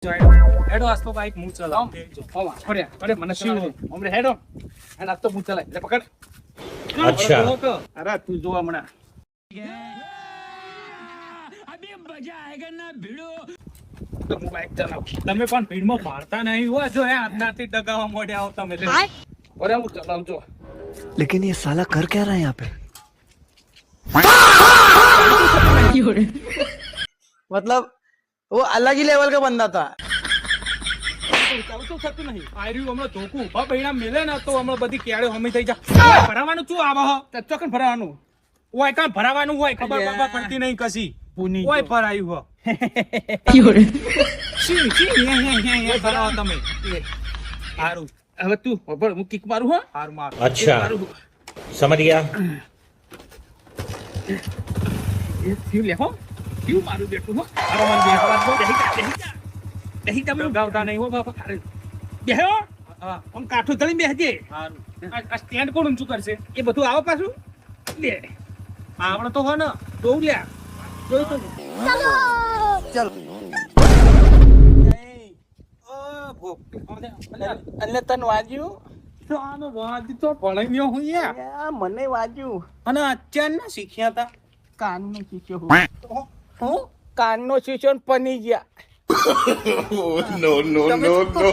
હેડો આજ તો બાઈક હું ચલાવ અરે મને શું હમણે હેડો અને આજ તો હું ચલાય એટલે પકડ અચ્છા અરે તું જો હમણાં તો હું બાઈક ચલાવ તમે પણ ભીડમાં મારતા નહીં હોય જો આજનાથી ડગાવા મોડે આવો તમે અરે હું ચલાવું છો लेकिन ये साला कर क्या रहा है यहाँ पे मतलब वो अलग ही लेवल का बंदा था। થતું નહીં આર્યું હમણાં ધોકું ઉભા પૈણા મેલે ને તો હમણાં બધી કેળે હમી થઈ જાય ભરાવાનું શું આવે ચોકન ભરાવાનું હોય કાં ભરાવાનું હોય ખબર બાબા પડતી નહીં કશી હોય ભરાયું હો ભરાવો તમે સારું હવે તું ખબર હું કિક મારું હો હાર માર अच्छा समझ गया એ થયું લે હો ક્યું મારું બેઠું હો મારો મન બેઠવા દો દહી તમે ગાવતા નહીં હો બાપા બેહો આમ કાઠું ધરી બેહજે આ સ્ટેન્ડ કોણ ઊંચું કરશે એ બધું આવો પાછું લે આવડે તો હો ને જોઉં લ્યા જોયું તો चलो એટલે તને વાજ્યું આનો વાદી તો ભણાઈ હું યાર મને વાજ્યું અને અત્યાર ના શીખ્યા હતા કાનનો શીખ્યો હું કાનનો શીખ્યો ને પની ગયા no no no no